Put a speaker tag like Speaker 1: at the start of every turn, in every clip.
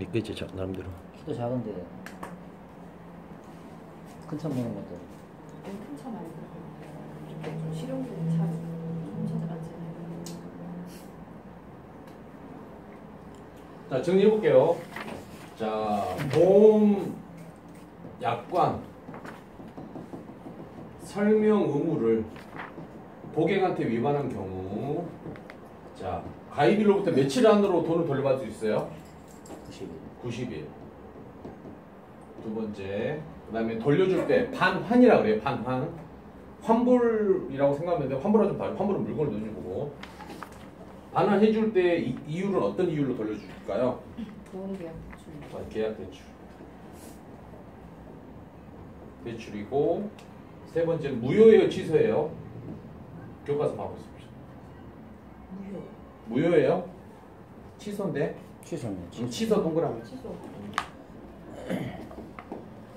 Speaker 1: 있겠지, 나름대로.
Speaker 2: 키도 작은데 큰 차 모는 것도.
Speaker 3: 큰 차 말고 이렇게 좀 실용적인 차 좀 찾아봤잖아요.
Speaker 4: 자, 정리해 볼게요. 자, 보험 약관 설명 의무를 고객한테 위반한 경우, 자, 가입일로부터 며칠 안으로 돈을 돌려받을 수 있어요?
Speaker 2: 90일.
Speaker 4: 90일. 두 번째, 그 다음에 돌려줄 때 반환이라 그래요. 반환. 환불이라고 생각하면 돼. 환불은 좀 다르고, 환불은 물건을 넣는 거고. 반환해줄 때 이율은 어떤 이율로 돌려줄까요?
Speaker 3: 보험계약 대출.
Speaker 4: 계약 대출. 대출이고, 세 번째는 무효예요, 취소예요? 교과서 봐보십시오.
Speaker 3: 무효.
Speaker 4: 무효예요? 취소인데?
Speaker 2: 취소는
Speaker 4: 취소 동그라미.
Speaker 3: 취소.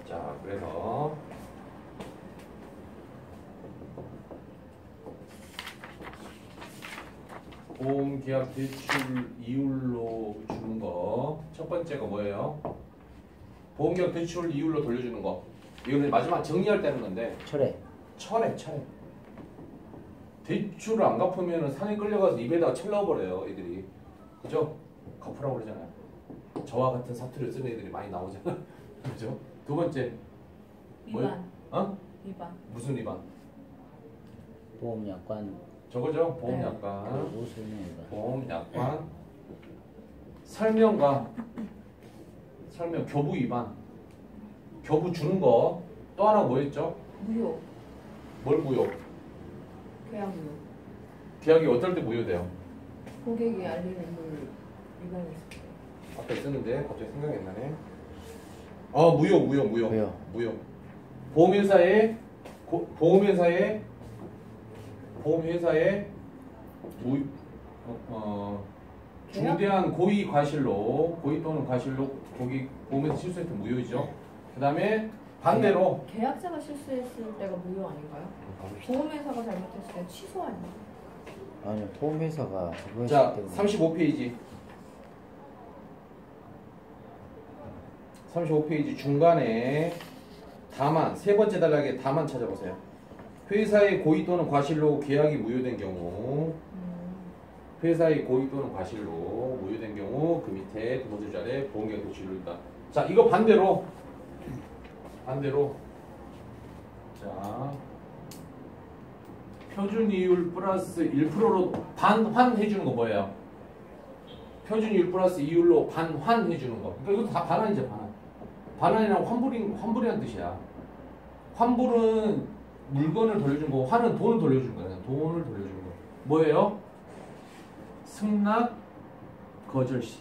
Speaker 4: 자, 그래서 보험계약 대출 이율로 주는 거 첫 번째가 뭐예요? 보험계약 대출 이율로 돌려주는 거. 이거는 마지막 정리할 때 하는 건데
Speaker 2: 철회.
Speaker 4: 철회. 대출을 안 갚으면 산에 끌려가서 입에다가 철 넣어버려요, 애들이. 그죠? 갚으라고 그러잖아요. 저와 같은 사투리를 쓰는 애들이 많이 나오잖아. 그죠? 두 번째 뭐예요?
Speaker 3: 위반.
Speaker 4: 어?
Speaker 3: 위반.
Speaker 4: 무슨 위반?
Speaker 2: 보험약관.
Speaker 4: 저거죠? 보험약관.
Speaker 2: 그리고 설명일관.
Speaker 4: 보험약관. 설명과 설명 교부 위반. 교부 주는 거. 또 하나 뭐였죠?
Speaker 3: 무효.
Speaker 4: 뭘 무효?
Speaker 3: 계약 무효.
Speaker 4: 계약이 어떨 때 무효돼요?
Speaker 3: 고객이 알림 의무를 위반했을 때.
Speaker 4: 앞에 쓰는데 갑자기 생각이 안 나네. 무효. 보험회사에 중대한 고의 과실로, 고의 또는 과실로 고객 보험회사 실수했을 때 무효이죠. 그 다음에 반대로
Speaker 3: 계약자가 실수했을 때가 무효 아닌가요? 보험회사가 잘못했을 때 취소 아닌가요?
Speaker 2: 아니요, 보험회사가 그거
Speaker 4: 자,
Speaker 2: 했을 때문에.
Speaker 4: 35페이지 중간에 다만, 세 번째 단락에 다만 찾아보세요. 회사의 고의 또는 과실로 계약이 무효된 경우, 회사의 고의 또는 과실로 무효된 경우 그 밑에 두 번째 자리에 보험계약 대출로 있다. 자, 이거 반대로 자, 표준이율 플러스 1%로 반환해주는 거 뭐예요? 표준이율 플러스 이율로 반환해주는 거. 그러니까 이것도 다 반환이죠, 반환. 반환이랑 환불이란 뜻이야. 환불은 물건을 돌려주는 거고, 환은 돈을 돌려주는 거야. 돈을 돌려주는 거. 뭐예요? 승낙, 거절시.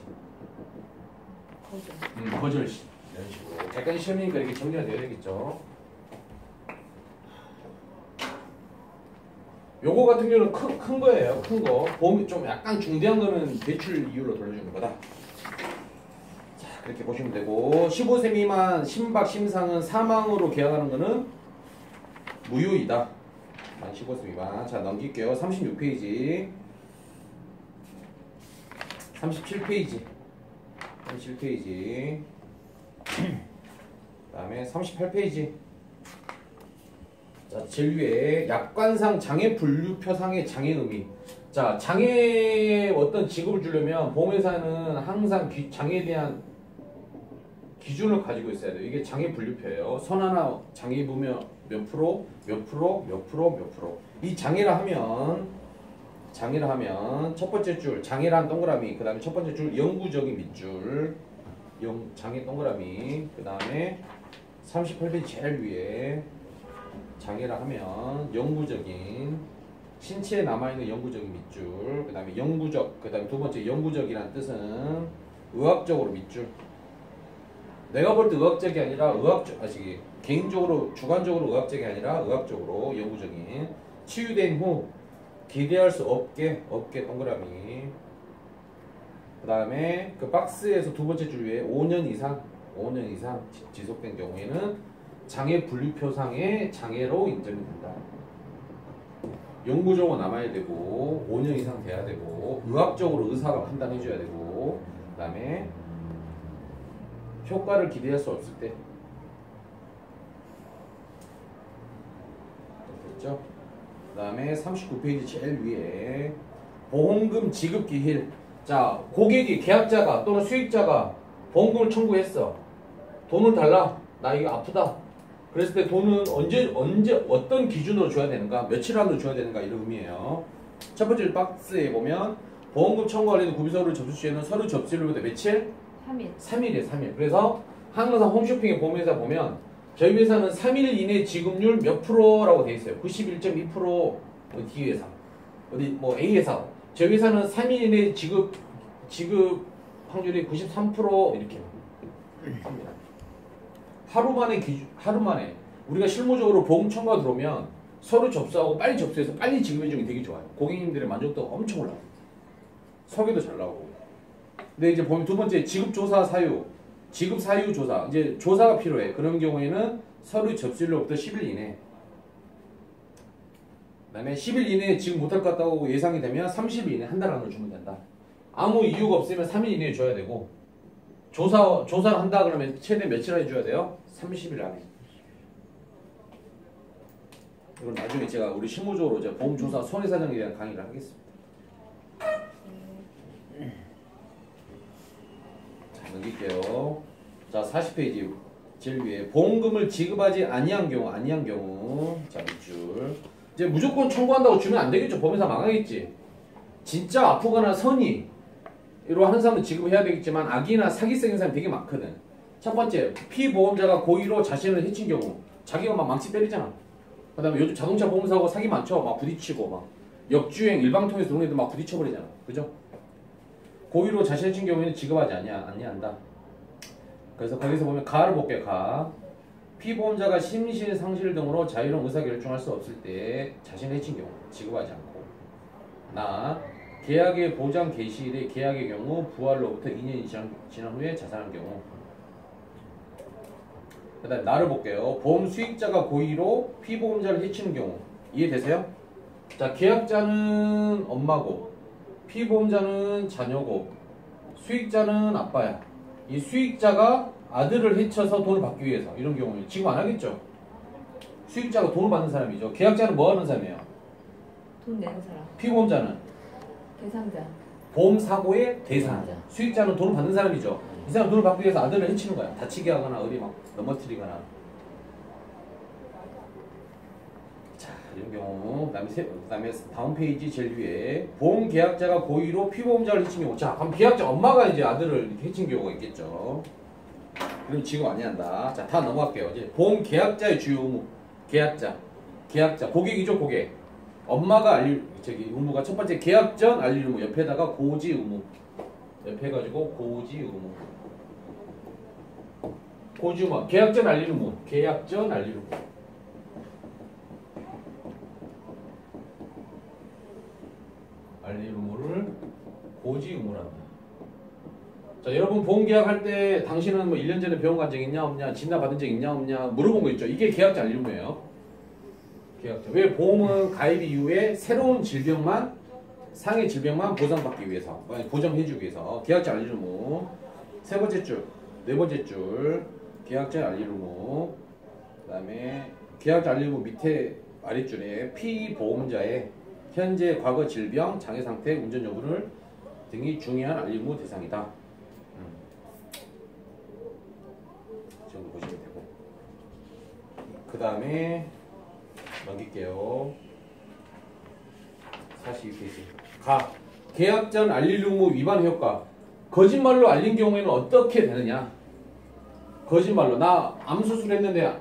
Speaker 4: 거절시. 이런 식으로. 약간 시험이니까 이렇게 정리가 돼야 되겠죠. 요거 같은 경우는 큰 거예요. 큰 거. 보험이 좀 약간 중대한 거는 대출 이율로 돌려주는 거다. 자, 그렇게 보시면 되고, 15세 미만 심박 심상은 사망으로 계약하는 거는 무효이다. 만 15세 미만. 자, 넘길게요. 36페이지. 37페이지. 그 다음에 38페이지. 자, 제일 위에 약관상 장애 분류표상의 장애 의미. 자, 장애에 어떤 직업을 주려면 보험회사는 항상 장애에 대한 기준을 가지고 있어야 돼요. 이게 장애 분류표예요. 선 하나 장애 입으면 몇 프로, 몇 프로, 몇 프로, 몇 프로. 이 장애라 하면 첫 번째 줄 장애란 동그라미, 그 다음에 첫 번째 줄 영구적인 밑줄, 장애 동그라미, 그 다음에 38페이지 제일 위에 장애라 하면 영구적인, 신체에 남아있는 영구적인 밑줄, 그 다음에 영구적, 그 다음에 두 번째 영구적이라는 뜻은 의학적으로 밑줄. 내가 볼 때 의학적이 아니라 개인적으로 주관적으로 의학적이 아니라 의학적으로 영구적인. 치유된 후 기대할 수 없게 동그라미. 그 다음에 그 박스에서 두 번째 줄 위에 5년 이상 지속된 경우에는 장애 분류표상의 장애로 인정이 된다. 영구적으로 남아야 되고 5년 이상 돼야 되고 의학적으로 의사가 판단해 줘야 되고, 그 다음에 효과를 기대할 수 없을 때. 됐죠? 그 다음에 39페이지 제일 위에 보험금 지급 기일. 자, 고객이 계약자가 또는 수익자가 보험금을 청구했어. 돈을 달라. 나 이거 아프다. 그랬을 때 돈은 언제 어떤 기준으로 줘야 되는가, 며칠 안으로 줘야 되는가 이런 의미예요. 첫 번째 박스에 보면 보험금 청구 관련 구비서류를 접수 시에는 서류 접수일로부터 며칠?
Speaker 3: 3일.
Speaker 4: 3일이에요. 3일. 그래서 항상 홈쇼핑의 보험회사 보면 저희 회사는 3일 이내 지급률 몇 프로라고 돼 있어요. 91.2% D 회사, 어디 뭐 A 회사. 저희 회사는 3일 이내 지급 확률이 93% 이렇게 합니다. 하루 만에 우리가 실무적으로 보험 청구가 들어오면 서류 접수하고 빨리 접수해서 빨리 지급해주는 게 되게 좋아요. 고객님들의 만족도가 엄청 올라가요. 설계도 잘 나오고. 근데 이제 보면 두 번째 지급 사유 조사. 이제 조사가 필요해. 그런 경우에는 서류 접수일로부터 10일 이내. 그다음에 10일 이내에 지급 못할 것 같다고 예상이 되면 30일 이내 한 달 안으로 주면 된다. 아무 이유가 없으면 3일 이내에 줘야 되고, 조사를 한다 그러면 최대 며칠 안에 줘야 돼요? 30일 안에. 이건 나중에 제가 우리 실무적으로 제가 보험조사 손해사정에 대한 강의를 하겠습니다. 자, 넘길게요. 자, 40페이지 제일 위에 보험금을 지급하지 아니한 경우 자, 밑줄. 이제 무조건 청구한다고 주면 안 되겠죠. 보험회사 망하겠지. 진짜 아프거나 선의로 하는 사람은 지급해야 되겠지만 악의나 사기성인 사람이 되게 많거든. 첫 번째, 피보험자가 고의로 자신을 해친 경우. 자기가 막 망치 때리잖아. 그 다음에 요즘 자동차 보험사고 사기 많죠. 막 부딪히고 막 역주행 일방통에서 들어오는 애들 막 부딪혀버리잖아. 그죠? 고의로 자신을 해친 경우에는 지급하지 아니한다. 그래서 거기서 보면 가를 볼게요. 가. 피보험자가 심신, 상실 등으로 자유로운 의사결정할 수 없을 때 자신을 해친 경우 지급하지 않고. 나. 계약의 보장 개시일의 계약의 경우 부활로부터 2년이 지난 후에 자산한 경우. 그 다음에 나를 볼게요. 보험 수익자가 고의로 피보험자를 해치는 경우. 이해되세요? 자, 계약자는 엄마고 피보험자는 자녀고 수익자는 아빠야. 이 수익자가 아들을 해쳐서 돈을 받기 위해서 이런 경우에 지금 안 하겠죠? 수익자가 돈을 받는 사람이죠. 계약자는 뭐 하는 사람이에요?
Speaker 3: 돈 내는 사람.
Speaker 4: 피보험자는
Speaker 3: 대상자.
Speaker 4: 보험사고의 대상.
Speaker 2: 대상자.
Speaker 4: 수익자는 돈을 받는 사람이죠. 이 사람 돈을 받기 위해서 아들을 해치는 거야. 다치게 하거나 어디 막 넘어뜨리거나. 자, 이런 경우. 그다음에 다음 페이지 제일 위에 보험 계약자가 고의로 피보험자를 해친 경우. 자, 그럼 계약자 엄마가 이제 아들을 이렇게 해친 경우가 있겠죠. 그럼 지금 아니한다. 자, 다 넘어갈게요. 이제 보험 계약자의 주요 의무. 계약자, 고객이죠, 고객. 엄마가 알릴 의무가 첫 번째 계약 전 알릴 의무. 옆에다가 고지 의무. 옆에 가지고 고지 의무. 고지 의무. 계약 전 알릴 의무. 계약 전 알릴 의무. 알릴 의무를 고지 의무란다. 자, 여러분 보험 계약할 때 당신은 뭐 1년 전에 병원 간 적 있냐 없냐, 진단 받은 적 있냐 없냐 물어본 거 있죠. 이게 계약자 알릴 의무예요. 계약자. 왜 보험은 가입 이후에 새로운 질병만, 상해 질병만 보상받기 위해서, 보장해주기 위해서. 계약자 알릴 의무. 세 번째 줄, 네 번째 줄, 계약자 알릴 의무. 그 다음에 계약자 알릴 의무 밑에 아랫줄에 피보험자의 현재, 과거 질병, 장애 상태, 운전 여부를 등이 중요한 알릴 의무 대상이다. 정도 보시면 되고. 그 다음에 넘길게요. 42페이지. 가. 계약 전 알릴 의무 위반 효과. 거짓말로 알린 경우에는 어떻게 되느냐? 거짓말로 나 암 수술했는데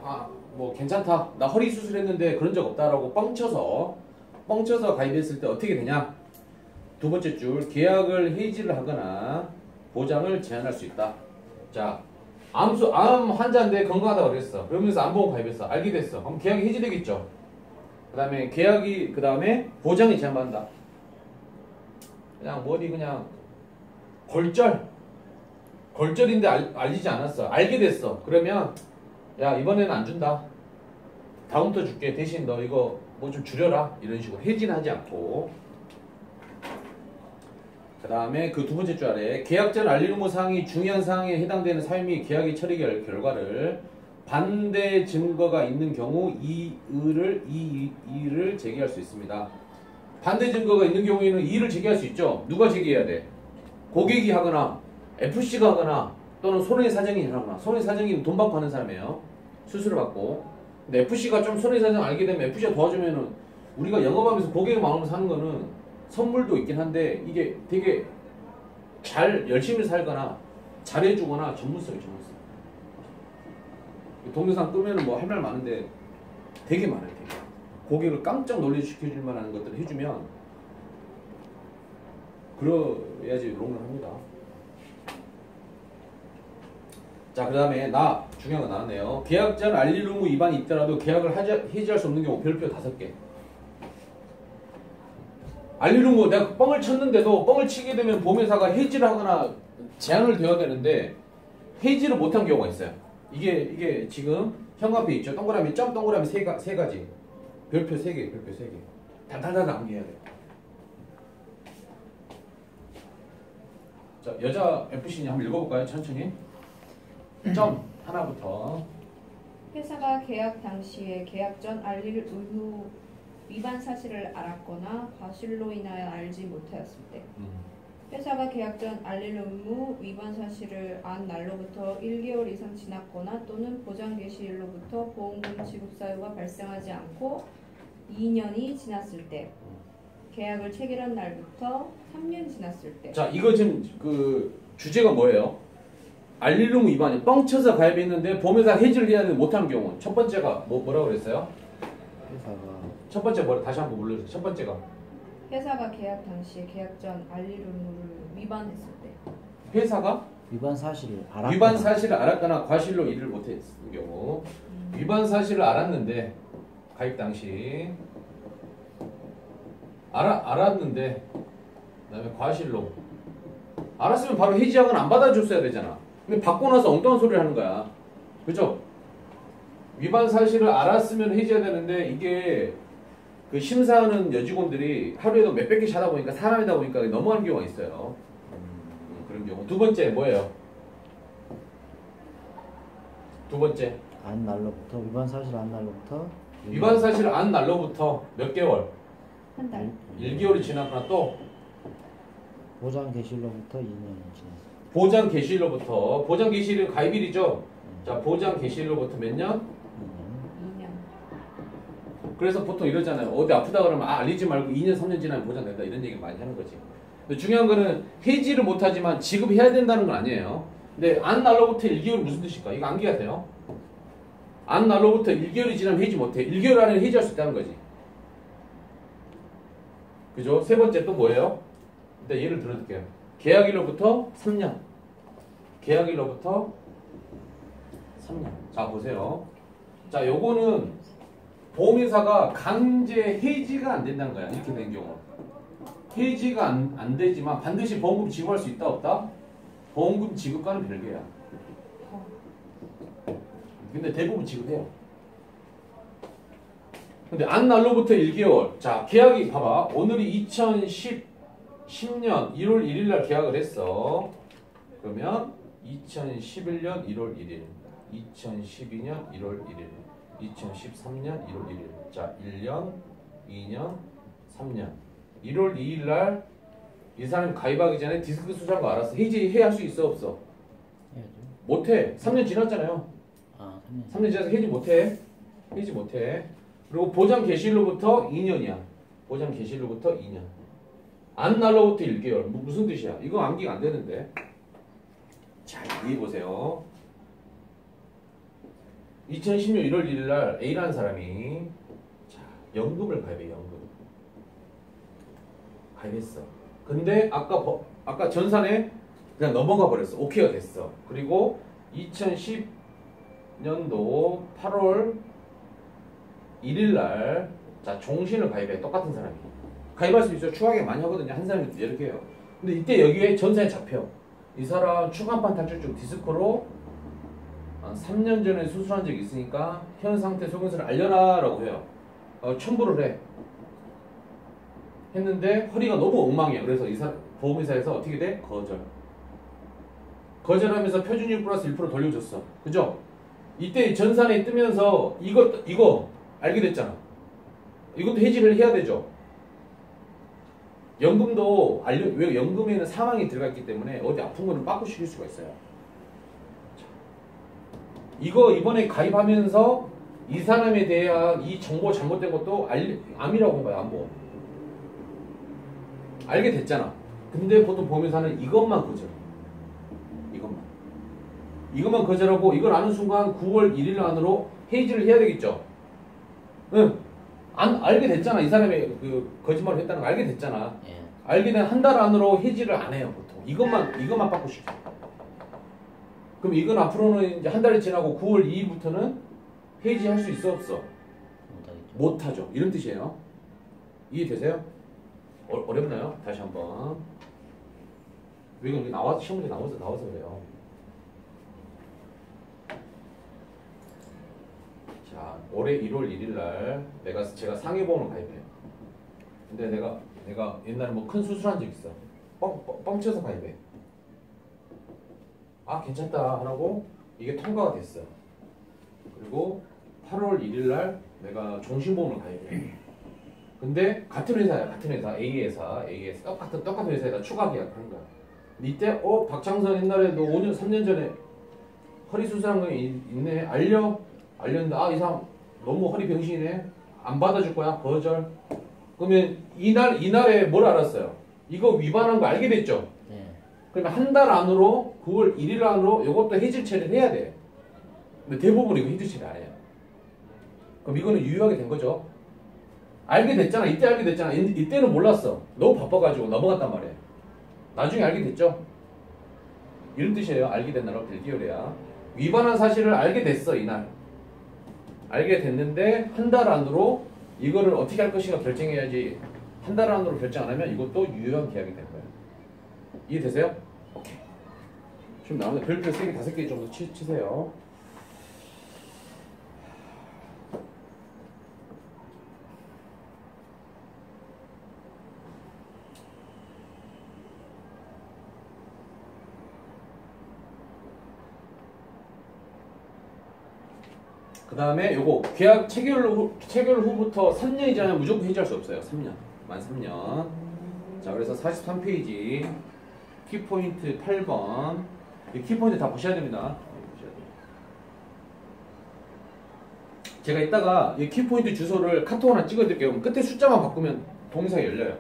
Speaker 4: 뭐 괜찮다. 나 허리 수술했는데 그런 적 없다라고 뻥쳐서 가입했을 때 어떻게 되냐? 두 번째 줄. 계약을 해지를 하거나 보장을 제한할 수 있다. 자, 암 환자인데 건강하다고 그랬어. 그러면서 암보험 가입했어. 알게 됐어. 그럼 계약이 해지되겠죠. 그 다음에 보장이 제한받는다. 그냥 머리 그냥 골절인데 알리지 않았어. 알게 됐어. 그러면 야, 이번에는 안 준다. 다음부터 줄게. 대신 너 이거 뭐 좀 줄여라. 이런 식으로 해지는 하지 않고. 그 다음에 그 두 번째 줄 아래 계약 전 알릴 의무 사항이 중요한 사항에 해당되는 사유 및 계약의 처리 결과를 반대 증거가 있는 경우 이의를 제기할 수 있습니다. 반대 증거가 있는 경우에는 이의를 제기할 수 있죠. 누가 제기해야 돼? 고객이 하거나 FC가 하거나 또는 손해사정이 하거나. 손해사정이 돈 받고 하는 사람이에요. 수수료 받고. 근데 FC가 좀 손해사정 알게 되면 FC가 도와주면은 우리가 영업하면서 고객의 마음을 사는 거는 선물도 있긴 한데 이게 되게 잘 열심히 살거나 잘해주거나 전문성이. 동영상 끄면은 뭐 할 말 많은데 되게 많아요. 되게. 고객을 깜짝 놀래시켜줄 만한 것들을 해주면 그래야지 롱런 합니다. 자, 그 다음에 중요한 거 나왔네요. 계약 전 알릴 의무 위반이 있더라도 계약을 해지할 수 없는 경우 별표 5개. 알릴 의무 내가 뻥을 쳤는데도 뻥을 치게 되면 보험회사가 해지를 하거나 제한을 되어야 되는데 해지를 못한 경우가 있어요. 이게 지금 현관표에 있죠. 동그라미 점 동그라미 세 가지. 별표 3개. 단단하게 암기해야 돼요. 자, 여자 FC님 한번 읽어볼까요? 천천히. 점 하나부터.
Speaker 3: 회사가 계약 당시에 계약 전 알릴 의무 위반 사실을 알았거나 과실로 인하여 알지 못하였을 때 회사가 계약 전 알릴 의무 위반 사실을 안 날로부터 1개월 이상 지났거나 또는 보장 개시일로부터 보험금 지급 사유가 발생하지 않고 2년이 지났을 때 계약을 체결한 날부터 3년 지났을 때.
Speaker 4: 자, 이거 지금 그 주제가 뭐예요? 알릴 의무 위반이 뻥쳐서 가입했는데 보험회사 해지를 해야 되는 못하는 경우. 첫 번째가 뭐라고 그랬어요?
Speaker 2: 회사가
Speaker 4: 첫 번째 다시 한번 불러주세요. 첫 번째가
Speaker 3: 회사가 계약 당시에 계약 전 알릴 의무를 위반했을 때.
Speaker 4: 회사가
Speaker 2: 위반 사실을 알았거나
Speaker 4: 위반 사실을 알았거나 과실로 일을 못했을 경우. 위반 사실을 알았는데 가입 당시 알았는데 그다음에 과실로 알았으면 바로 해지하거나 안 받아줬어야 되잖아. 근데 받고 나서 엉뚱한 소리를 하는 거야. 그죠? 위반 사실을 알았으면 해지해야 되는데 이게 그 심사하는 여직원들이 하루에도 몇백 개씩 하다 보니까 사람이다 보니까 넘어가는 경우가 있어요. 그런 경우. 두 번째 뭐예요? 두 번째
Speaker 2: 안 날로부터 위반 사실 안 날로부터
Speaker 4: 위반 사실을 안 날로부터 몇 개월?
Speaker 3: 한 달.
Speaker 4: 1개월이 지났거나 또
Speaker 2: 보장 개시일로부터 2년이 지났어.
Speaker 4: 보장 개시일로부터 보장 개시일은 가입일이죠. 자, 보장 개시일로부터 몇 년?
Speaker 3: 2년.
Speaker 4: 그래서 보통 이러잖아요. 어디 아프다 그러면 알리지 말고 2년 3년 지나면 보장된다 이런 얘기 많이 하는 거지. 근데 중요한 거는 해지를 못하지만 지급해야 된다는 건 아니에요. 근데 안 날로부터 1개월이 무슨 뜻일까? 이거 암기가 돼요. 안 날로부터 1개월이 지나면 해지 못해. 1개월 안에 해지할 수 있다는 거지. 그죠? 세 번째 또 뭐예요? 일단 예를 들어줄게요. 계약일로부터 3년. 계약일로부터 3년. 자, 보세요. 자, 요거는 보험회사가 강제 해지가 안 된다는 거야. 이렇게 된 경우. 해지가 안 되지만 반드시 보험금 지급할 수 있다 없다? 보험금 지급과는 별개야. 근데 대부분 지급해요. 근데 안 날로부터 1개월. 자, 계약이 봐봐. 오늘이 2010년 1월 1일 날 계약을 했어. 그러면 2011년 1월 1일, 2012년 1월 1일, 2013년 1월 1일. 자, 1년, 2년, 3년. 1월 2일 날 이 사람이 가입하기 전에 디스크 수사한 거 알았어. 해지해야 할 수 있어 없어?
Speaker 2: 해야죠.
Speaker 4: 못해. 3년 지났잖아요.
Speaker 2: 아 3년.
Speaker 4: 3년 지나서 해지 못해. 해지 못해. 그리고 보장 개시일로부터 2년이야. 보장 개시일로부터 2년. 안 날로부터 1개월. 무슨 뜻이야? 이거 암기가 안 되는데. 자, 이해 보세요. 2010년 1월 1일 날 A라는 사람이 자, 연금을 가입해. 연금. 가입했어. 근데 아까 전산에 그냥 넘어가 버렸어. 오케이가 됐어. 그리고 2010년도 8월 1일 날 자, 종신을 가입해. 똑같은 사람이. 가입할 수 있어요. 추가하게 많이 하거든요. 한 사람이 이렇게 해요. 근데 이때 여기에 전산에 잡혀. 이 사람 추간판 탈출증 디스크로 3년 전에 수술한 적이 있으니까 현 상태 소견서를 알려라 라고 해요. 첨부를 해. 했는데 허리가 너무 엉망이야. 그래서 이 사람 보험회사에서 어떻게 돼? 거절. 거절하면서 표준율 플러스 1% 돌려줬어. 그죠? 이때 전산에 뜨면서 이거 알게 됐잖아. 이것도 해지를 해야 되죠. 연금도 왜 연금에는 사망이 들어가 있기 때문에 어디 아픈 거는 빠꾸시킬 수가 있어요. 이거 이번에 가입하면서 이 사람에 대한 이 정보 잘못된 것도 암이라고 한 거야. 암보. 알게 됐잖아. 근데 보통 보험회사는 이것만 거절. 이것만 거절하고 이걸 아는 순간 9월 1일 안으로 해지를 해야 되겠죠. 응. 알게 됐잖아. 이 사람이 그 거짓말을 했다는 거 알게 됐잖아.
Speaker 2: 예.
Speaker 4: 알게 된 한 달 안으로 해지를 안 해요. 보통 이것만 받고 싶어. 그럼 이건 앞으로는 이제 한 달이 지나고 9월 2일부터는 해지할 수 있어 없어?
Speaker 2: 못하겠죠.
Speaker 4: 못하죠. 이런 뜻이에요. 이해되세요? 어렵나요? 다시 한번. 이건 시험 문제 나와서 그래요. 자, 올해 1월 1일 날 제가 상해보험을 가입해요. 근데 내가 옛날에 뭐 큰 수술한 적 있어. 뻥쳐서 가입해. 아, 괜찮다 하라고 이게 통과가 됐어. 그리고 8월 1일 날 내가 종신보험을 가입해. 근데 같은 회사야. A회사 똑같은 회사에다 추가 계약하는 거야. 이때 박창선 옛날에도 5년 3년 전에 허리 수술한 거 있네. 알렸는데 이 사람 너무 허리 병신이네. 안 받아줄 거야. 거절. 그러면 이날에 뭘 알았어요? 이거 위반한 거 알게 됐죠?
Speaker 2: 네.
Speaker 4: 그러면 한 달 안으로 9월 1일 안으로 이것도 해지 처리를 해야 돼. 근데 대부분 이거 해지 처리 안 해요. 그럼 이거는 유효하게 된 거죠. 알게 됐잖아. 이때 알게 됐잖아. 이때는 몰랐어. 너무 바빠가지고 넘어갔단 말이에요. 나중에 알게 됐죠. 이런 뜻이에요. 알게 된다라고 델기어래야. 위반한 사실을 알게 됐어. 이날. 알게 됐는데 한 달 안으로 이거를 어떻게 할 것인가 결정해야지. 한 달 안으로 결정 안 하면 이것도 유효한 계약이 된 거예요. 이해되세요? 오케이. 지금 나오는데 별표 3개, 5개 정도 치세요. 그 다음에 요거 계약 체결 후부터 3년이 지나면 무조건 해지할 수 없어요. 3년. 만 3년. 자, 그래서 43페이지 키포인트 8번. 이 키포인트 다 보셔야 됩니다. 제가 이따가 이 키포인트 주소를 카톡 하나 찍어드릴게요. 그럼 끝에 숫자만 바꾸면 동영상이 열려요.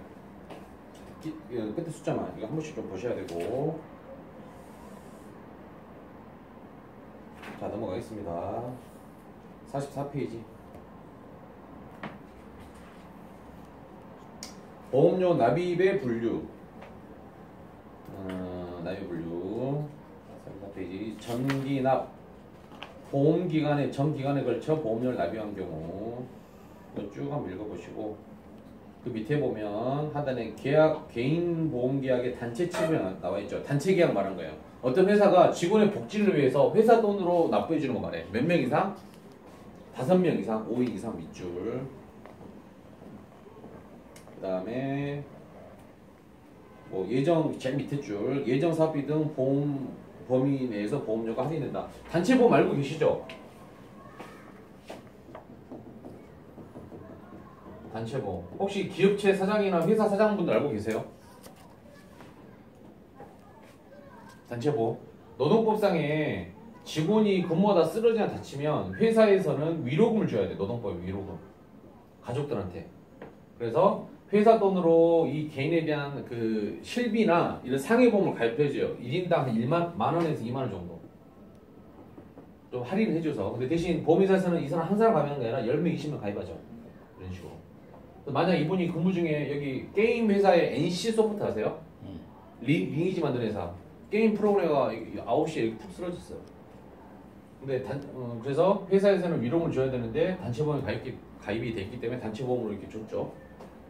Speaker 4: 끝에 숫자만. 이거 한 번씩 좀 보셔야 되고. 자, 넘어가겠습니다. 44페이지. 보험료 납입의 분류. 납입 분류. 44페이지. 전기납. 보험기간에 전 기간에 걸쳐 보험료를 납입한 경우. 이거 쭉 한번 읽어보시고. 그 밑에 보면 하단에 계약 개인 보험 계약의 단체 치료가 나와 있죠. 단체 계약 말한 거예요. 어떤 회사가 직원의 복지를 위해서 회사 돈으로 납부해 주는 거 말해. 몇 명 이상? 5명 이상, 5인 이상 밑줄. 그 다음에 뭐 예정 제일 밑에 줄 예정 사업비 등 보험 범위 내에서 보험료가 할인된다. 단체 보험 알고 계시죠? 단체 보험. 혹시 기업체 사장이나 회사 사장분들 알고 계세요? 단체 보험. 노동법상에 직원이 근무하다 쓰러지거나 다치면 회사에서는 위로금을 줘야 돼. 노동법 위로금. 가족들한테. 그래서 회사 돈으로 이 개인에 대한 그 실비나 이런 상해보험을 가입해줘요. 1인당 한 만 원에서 2만 원 정도. 좀 할인을 해줘서. 근데 대신 보험회사에서는 이 사람 한 사람 가입하는 게 아니라 10명, 20명 가입하죠. 이런 식으로. 만약 이분이 근무 중에 여기 게임 회사의 NC 소프트 아세요? 리니지 만드는 회사. 게임 프로그래머가 9시에 이렇게 푹 쓰러졌어요. 근데 그래서 회사에서는 위로금을 줘야 되는데 단체보험에 가입이 됐기 때문에 단체보험으로 이렇게 줬죠.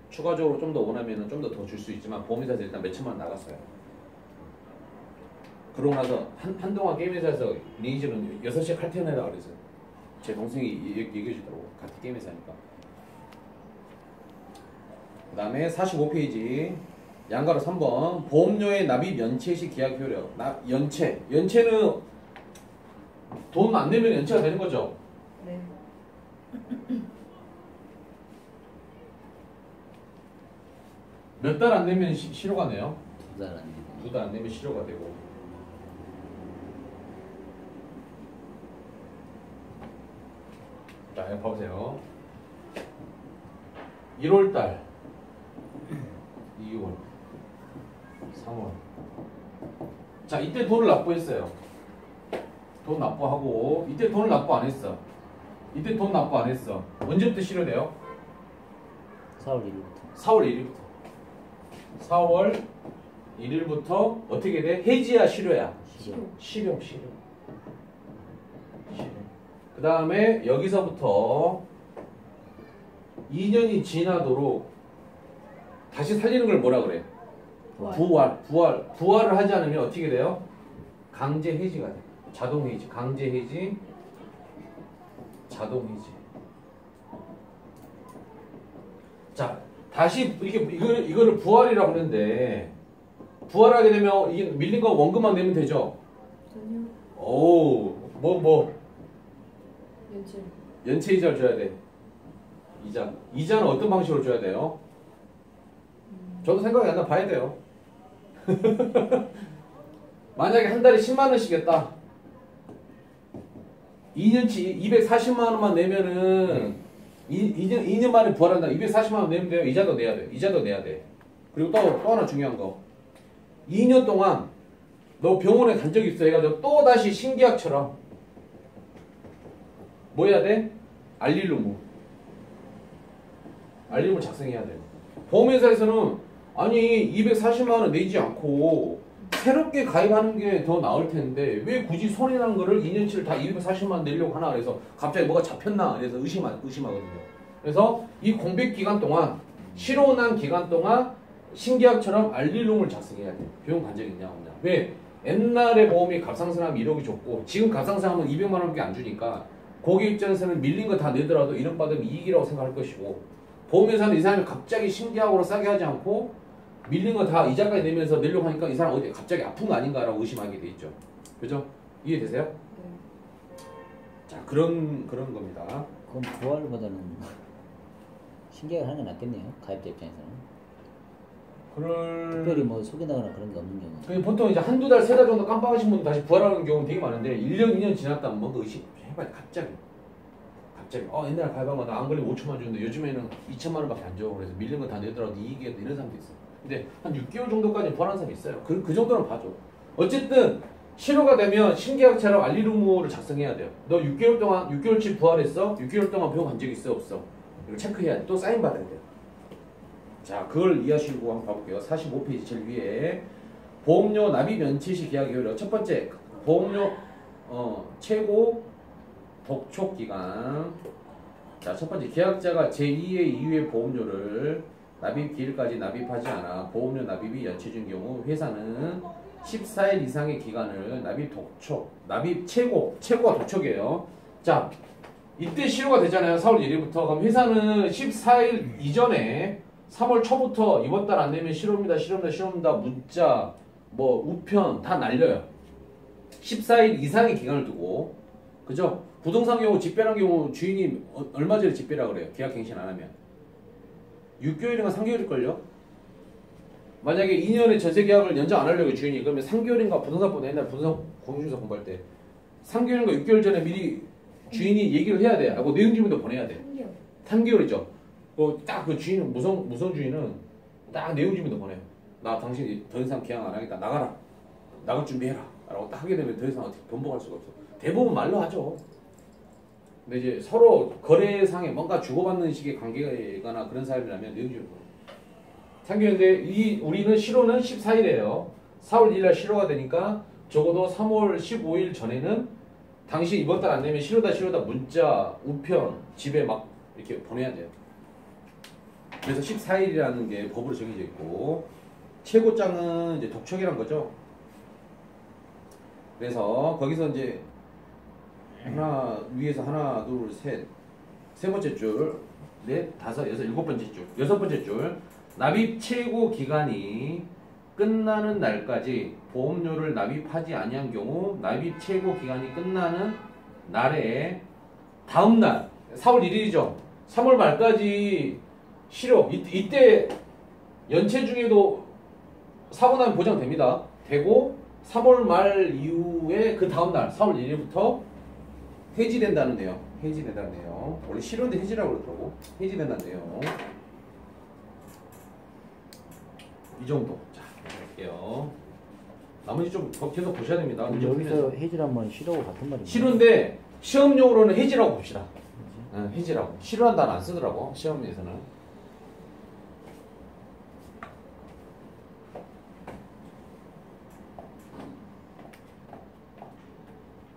Speaker 4: 추가적으로 좀 더 원하면 좀 더 줄 수 있지만 보험회사에서 일단 몇 천만 원 나갔어요. 그러고 나서 한동안 게임회사에서 리니지는 6시에 칼퇴해내라 그랬어요. 제 동생이 얘기해 주더라고. 같은 게임회사니까. 그 다음에 45페이지 양가로 3번. 보험료의 납입 연체 시 계약 효력. 연체. 연체는 돈 안 내면 연체가 되는 거죠.
Speaker 3: 네.
Speaker 4: 몇 달 안 내면 실효가 돼요.
Speaker 2: 2달 안 되고.
Speaker 4: 2달 안 내면 실효가 되고. 자, 여기 봐보세요. 1월달, 2월, 3월. 자, 이때 돈을 납부했어요. 돈 납부하고, 이때 돈을 납부 안 했어. 이때 돈 납부 안 했어. 언제부터 실효돼요?
Speaker 2: 4월 1일부터.
Speaker 4: 4월 1일부터. 4월 1일부터 어떻게 돼? 해지야, 실효야?
Speaker 2: 시효.
Speaker 4: 실효. 그 다음에 여기서부터 2년이 지나도록 다시 살리는 걸 뭐라 그래? 부활을 하지 않으면 어떻게 돼요? 강제 해지가 돼. 자동 해지, 강제 해지, 자동 해지. 자, 다시 이거를 부활이라고 하는데 부활하게 되면 이게 밀린 거 원금만 내면 되죠?
Speaker 3: 아니요.
Speaker 4: 오,
Speaker 3: 연체.
Speaker 4: 연체 이자를 줘야 돼. 이자는 어떤 방식으로 줘야 돼요? 저도 생각이 안 나 봐야 돼요. 만약에 한 달에 10만 원씩 했다. 2년치 240만 원만 내면은 2년 만에 부활한다. 240만 원 내면 돼요. 이자도 내야 돼. 그리고 또 하나 중요한 거. 2년 동안 너 병원에 간 적 있어 해가지고 또 다시 신계약처럼 뭐 해야 돼? 알릴루무 작성해야 돼요. 보험회사에서는 아니 240만 원 내지 않고 새롭게 가입하는 게 더 나을 텐데 왜 굳이 손해난 거를 2년치를 다 240만 원 내려고 하나 그래서 갑자기 뭐가 잡혔나 그래서 의심하거든요. 그래서 이 공백 기간 동안 실효난 기간 동안 신계약처럼 알릴룸을 작성해야 돼. 비용 간 적 있냐 없냐. 왜? 옛날에 보험이 갑상선하면 1억이 줬고 지금 갑상선하면 200만 원밖에 안 주니까 고객 입장에서는 밀린 거 다 내더라도 1억 받으면 이익이라고 생각할 것이고 보험회사는 이 사람이 갑자기 신계약으로 싸게 하지 않고 밀린 거 다 이자까지 내면서 내려고 하니까 이 사람 어디 갑자기 아픈 거 아닌가라고 의심하게 돼 있죠. 그죠? 이해되세요?
Speaker 3: 네.
Speaker 4: 자, 그런 겁니다.
Speaker 2: 그럼 부활보다는 신계약을 하는 게 낫겠네요. 가입자 입장에서는. 특별히 뭐 속인다거나 그런 게 없는 경우.
Speaker 4: 보통 이제 한두 달, 세 달 정도 깜빡하신 분들 다시 부활하는 경우는 되게 많은데 1년, 2년 지났다면 뭔가 의심해봐야 돼. 갑자기 옛날에 가입한 거 나 안 걸리면 5천만 줬는데 요즘에는 2천만 원밖에 안 줘. 그래서 밀린 거 다 내더라도 이익이 이런 사람도 있어. 근데 한 6개월 정도까지 부활하는 사람이 있어요. 그 정도는 봐줘. 어쨌든 실효가 되면 신계약처럼 알리루무를 작성해야 돼요. 너 6개월치 부활했어? 6개월 동안 병원 간 적 있어? 없어? 이거 체크해야 돼. 또 사인 받아야 돼요. 자, 그걸 이해하시고 한번 봐볼게요. 45페이지 제일 위에 보험료 납입 연체 시 계약 효력. 첫 번째, 보험료 최고 독촉 기간. 자, 첫 번째, 계약자가 제2의 이유의 보험료를 납입 기일까지 납입하지 않아 보험료 납입이 연체된 경우 회사는 14일 이상의 기간을 납입 최고가 독촉이에요. 자, 이때 실효가 되잖아요. 4월 1일부터. 그럼 회사는 14일 이전에 3월 초부터 이번 달 안 내면 실효입니다. 문자, 뭐 우편 다 날려요. 14일 이상의 기간을 두고. 그죠? 부동산 경우 집배란 경우 주인이 얼마 전에 집배라 그래요. 계약 갱신 안 하면. 6개월인가 3개월일걸요? 만약에 2년의 전세 계약을 연장 안 하려고 주인이 그러면 3개월인가 부동산보다 옛날 부동산 공인중개사 공부할 때 3개월인가 6개월 전에 미리 주인이 얘기를 해야 돼. 하고 내용증명도 보내야 돼. 3개월이죠. 딱 그 주인은 무성 주인은 딱 내용증명도 보내요. 나 당신 더 이상 계약 안 하겠다. 나가라. 나갈 준비해라. 라고 딱 하게 되면 더 이상 어떻게 변복할 수가 없어. 대부분 말로 하죠. 근데 이제 서로 거래상에 뭔가 주고받는 식의 관계거나 그런 사람이라면 내용증명 보내요. 3개월인데 우리는 실효는 14일이에요. 4월 1일 실효가 되니까 적어도 3월 15일 전에는 당신 이번 달 안 내면 실효다 문자, 우편, 집에 막 이렇게 보내야 돼요. 그래서 14일이라는 게 법으로 정해져 있고 최고장은 이제 독촉이란 거죠. 그래서 거기서 이제 위에서 하나, 둘, 셋, 세 번째 줄, 넷, 다섯, 여섯, 일곱 번째 줄, 여섯 번째 줄. 납입 최고 기간이 끝나는 날까지 보험료를 납입하지 아니한 경우 납입 최고 기간이 끝나는 날에 다음 날 4월 1일이죠. 3월 말까지 실효. 이때 연체 중에도 사고 나면 보장됩니다. 되고 3월 말 이후에 그 다음 날 4월 1일부터 해지된다는 내용. 해지된다는 내용. 원래 실효인데 해지라고 그러더라고. 해지된다는 내용. 이 정도. 자, 할게요. 나머지 좀 계속 보셔야 됩니다.
Speaker 2: 여기서 해지라면 싫어하고 같은 말이에요.
Speaker 4: 싫은데 시험용으로는 해지라고 봅시다. 해지라고. 싫어한 단어 안 쓰더라고. 시험에서는.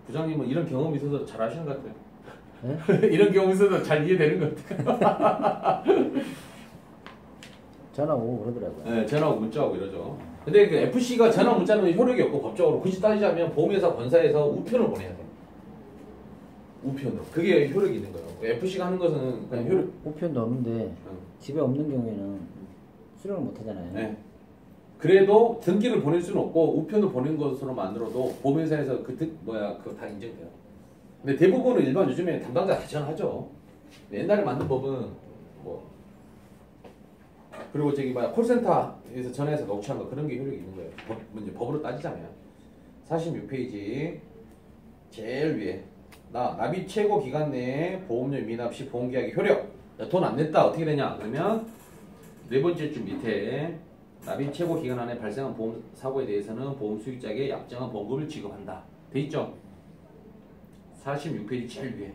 Speaker 4: 부장님은 이런 경험이 있어서 잘 하시는 것 같아요. 네? 이런 경험이 있어서 잘 이해되는 것 같아요.
Speaker 2: 전화 오고 그러더라고요.
Speaker 4: 네, 전화 오고 문자 오고 이러죠. 근데 그 FC가 전화 문자는 효력이 없고 법적으로 굳이 따지자면 보험회사 본사에서 우편을 보내야 돼. 우편으로. 그게 효력이 있는 거예요. FC가 하는 것은 그냥 효력.
Speaker 2: 우편도 없는데 집에 없는 경우에는 수령을 못 하잖아요.
Speaker 4: 네. 그래도 등기를 보낼 수는 없고 우편을 보낸 것으로 만들어도 보험회사에서 그거 다 인정돼요. 근데 대부분은 일반 요즘에 담당자 다 전화하죠. 옛날에 만든 법은 뭐 그리고 저기 콜센터에서 전화해서 녹취한 거 그런 게 효력이 있는 거예요. 법으로 따지자면 46페이지 제일 위에 납입 최고 기간 내에 보험료 미납 시 보험계약의 효력. 돈 안 냈다 어떻게 되냐? 그러면 네 번째 줄 밑에 납입 최고 기간 안에 발생한 보험 사고에 대해서는 보험 수익자에게 약정한 보험금을 지급한다. 돼 있죠? 46페이지 제일 위에.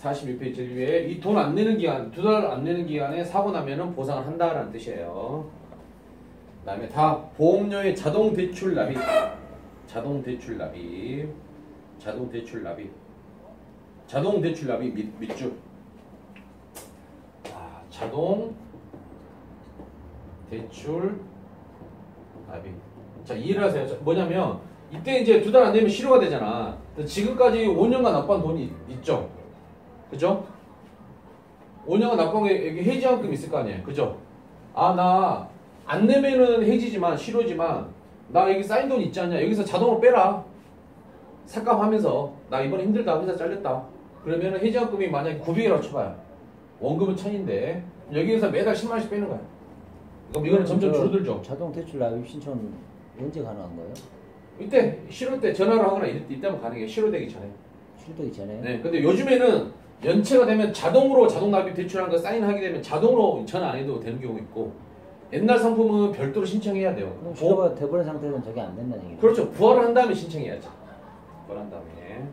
Speaker 4: 46페이지 제일 위에 이 돈 안 내는 기간, 2달 안 내는 기간에 사고 나면은 보상을 한다라는 뜻이에요. 그 다음에 다 보험료의 자동 대출 납입. 자동 대출 납입. 자동 대출 납입. 자동 대출 납입 밑줄. 자동 대출 납입. 자, 이해를 하세요. 뭐냐면 이때 이제 2달 안 되면 실효가 되잖아. 지금까지 5년간 납부한 돈이 있죠. 그죠? 5년간 납부한 게 해지한금 있을 거 아니에요. 그죠? 나 안 내면은 해지지만 실효지만 나 여기 쌓인 돈 있지 않냐. 여기서 자동으로 빼라. 삭감하면서 나 이번에 힘들다. 회사 잘렸다. 그러면은 해지한금이 만약에 900이라고 쳐봐요. 원금은 1000인데 여기에서 매달 10만원씩 빼는 거야. 그럼 이거는 점점 줄어들죠.
Speaker 2: 자동 대출 납입 신청 언제 가능한 거예요?
Speaker 4: 이때 실효 때 전화를 하거나 이때면 가능해요. 실효되기 전에.
Speaker 2: 실효되기 전에?
Speaker 4: 네. 근데 요즘에는 연체가 되면 자동으로 자동 납입 대출하는 거 사인하게 되면 자동으로 전화 안 해도 되는 경우 있고 옛날 상품은 별도로 신청해야 돼요.
Speaker 2: 그럼 실효가 돼버린 상태에서는 저게 안 된다는 얘기예요?
Speaker 4: 그렇죠. 부활을 한 다음에 신청해야죠. 부활한 다음에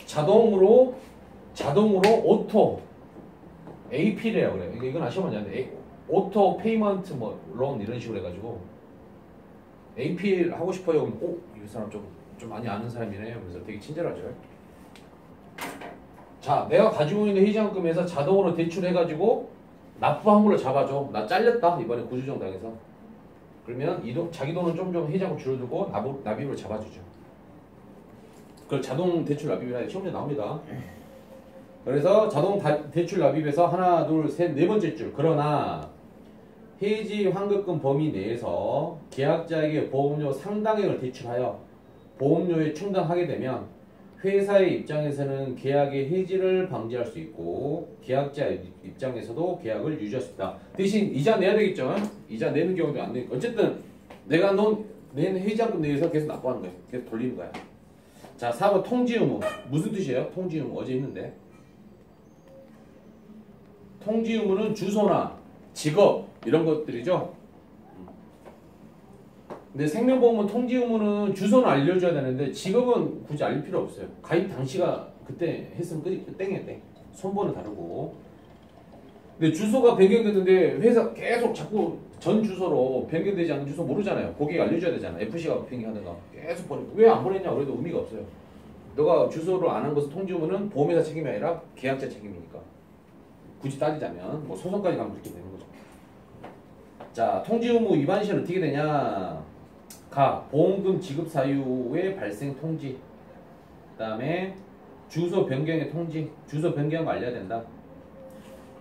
Speaker 4: 자동으로 오토 AP래요. 그래요. 이건 아시면 안 돼. 오토 페이먼트 론 이런 식으로 해가지고 AP 하고 싶어요. 그럼 이 사람 좀 많이 아는 사람이네요. 그래서 되게 친절하죠. 자, 내가 가지고 있는 해지한금에서 자동으로 대출해가지고 납부 환불을 잡아줘. 나 잘렸다. 이번에 구조조정 당해서. 그러면 자기 돈은 좀 해지한금 줄여두고 납입을 잡아주죠. 그걸 자동 대출 납입이라 해서 시험에 나옵니다. 그래서 자동 대출 납입에서 하나, 둘, 셋, 네 번째 줄. 그러나 해지 환급금 범위 내에서 계약자에게 보험료 상당액을 대출하여 보험료에 충당하게 되면 회사의 입장에서는 계약의 해지를 방지할 수 있고 계약자 입장에서도 계약을 유지할 수 있다. 대신 이자 내야 되겠죠. 이자 내는 경우도 안 되니까 어쨌든 내가 낸 해지한금 내에서 계속 납부하는 거예요. 계속 돌리는 거야. 자, 4번 통지 의무. 무슨 뜻이에요? 통지 의무 어제 했는데 통지 의무는 주소나 직업 이런 것들이죠. 근데 생명보험은 통지 의무는 주소는 알려줘야 되는데 직업은 굳이 알릴 필요 없어요. 가입 당시가 그때 했으면 땡이야 땡. 손번은 다르고. 근데 주소가 변경됐는데 회사 계속 자꾸 전 주소로 변경되지 않는 주소 모르잖아요. 고객이 알려줘야 되잖아. FC가 변경하든가 계속 보내. 왜 안 보냈냐 그래도 의미가 없어요. 너가 주소를 안 한 것은 통지 의무는 보험회사 책임이 아니라 계약자 책임이니까. 굳이 따지자면 소송까지 가면 그렇게 되는 거죠. 자, 통지 의무 위반 시는 어떻게 되냐? 보험금 지급 사유의 발생 통지. 그 다음에 주소 변경의 통지. 주소 변경 알려야 된다.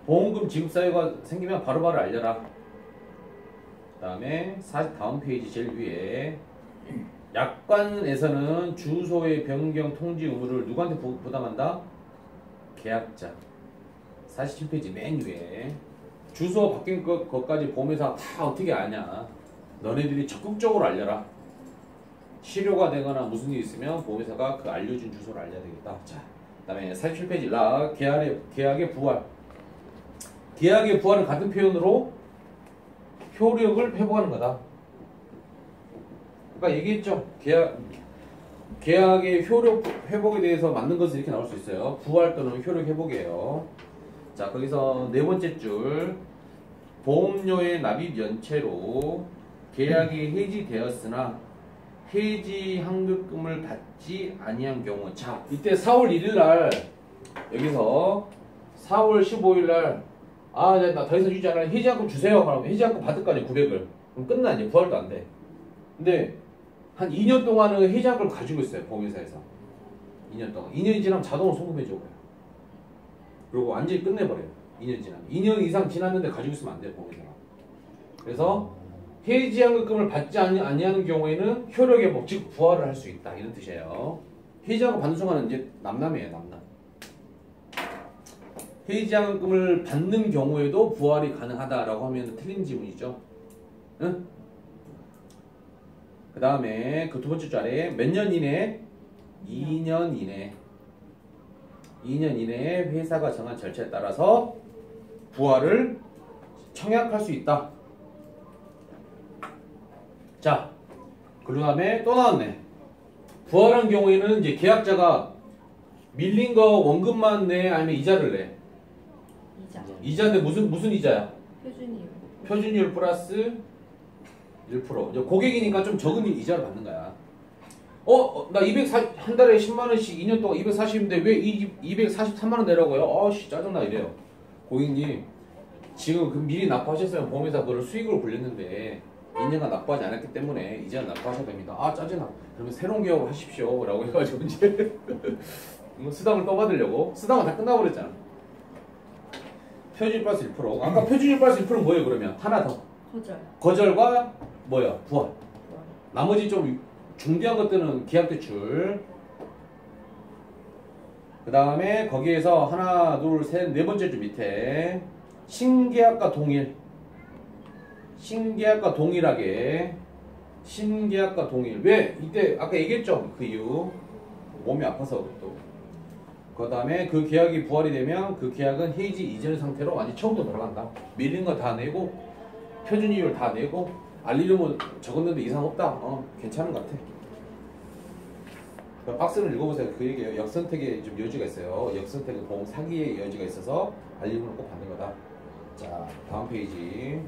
Speaker 4: 보험금 지급 사유가 생기면 바로바로 알려라. 그 다음에 다음 페이지 제일 위에 약관에서는 주소의 변경 통지 의무를 누구한테 부담한다? 계약자. 47페이지 맨 위에 주소 바뀐 것까지 보험회사가 다 어떻게 아냐. 너네들이 적극적으로 알려라. 실효가 되거나 무슨 일이 있으면 보험회사가 그 알려준 주소를 알려야 되겠다. 자, 그 다음에 47페이지 라 계약의 부활. 계약의 부활은 같은 표현으로 효력을 회복하는 거다. 그러니까 얘기했죠. 계약의 효력 회복에 대해서 맞는 것은 이렇게 나올 수 있어요. 부활 또는 효력 회복이에요. 자, 거기서 네 번째 줄 보험료의 납입 연체로 계약이 해지되었으나 해지 환급금을 받지 아니한 경우. 자, 이때 4월 1일 날 여기서 4월 15일 날 나 더 이상 주지 않아요. 해지환급 주세요. 그러면 해지환급 받을 거 아니에요. 900을. 그럼 끝나. 이제 부활도 안 돼. 근데 한 2년 동안은 해지환급을 가지고 있어요. 보험회사에서. 2년 동안. 2년이 지나면 자동으로 송금해줘요. 그리고 완전히 끝내버려요. 2년 지나면. 2년 이상 지났는데 가지고 있으면 안 돼요. 보험회사가. 그래서 해지환급금을 받지 아니하는 경우에는 효력회복, 즉 부활을 할 수 있다. 이런 뜻이에요. 해지환급 받는 순간은 이제 남남이에요. 남남. 해지환급금을 받는 경우에도 부활이 가능하다라고 하면 틀린 지문이죠. 응? 그 다음에 그 두 번째 줄 아래 몇 년 이내? 2년 이내. 2년 이내에 회사가 정한 절차에 따라서 부활을 청약할 수 있다. 자, 그 다음에 또 나왔네. 부활한 경우에는 이제 계약자가 밀린 거 원금만 내 아니면 이자를 내? 이자인데 무슨 이자야?
Speaker 3: 표준이요.
Speaker 4: 표준이율 플러스 1%. 이제 고객이니까 좀 적은 이자를 받는 거야. 나 한 달에 10만원씩 2년 동안 240인데 왜 243만원 내라고요? 짜증나 이래요. 고객님, 지금 그 미리 납부하셨으면 보험회사 그걸 수익으로 굴렸는데 2년간 납부하지 않았기 때문에 이자를 납부하셔야 됩니다. 짜증나. 그러면 새로운 계약을 하십시오. 라고 해가지고 이제 수당을 떠받으려고. 수당은 다 끝나버렸잖아. 표준율 플러스 1%. 아까 표준율 플러스 1%는 뭐예요 그러면? 하나 더. 거절과 뭐야? 부활. 나머지 좀 중대한 것들은 계약대출. 그 다음에 거기에서 하나, 둘, 셋, 네 번째 줄 밑에 신계약과 동일. 신계약과 동일하게. 신계약과 동일. 왜? 이때 아까 얘기했죠? 그 이유. 몸이 아파서 또. 그 다음에 그 계약이 부활이 되면 그 계약은 해지 이전 상태로 완전 처음부터 들어간다. 밀린 거 다 내고 표준이율 다 내고 알리려면 적었는데 이상 없다. 괜찮은 것 같아. 그 박스를 읽어보세요. 그 얘기예요. 역선택에 좀 여지가 있어요. 역선택은 보험 사기의 여지가 있어서 알리려면 꼭 받는 거다. 자, 다음 페이지.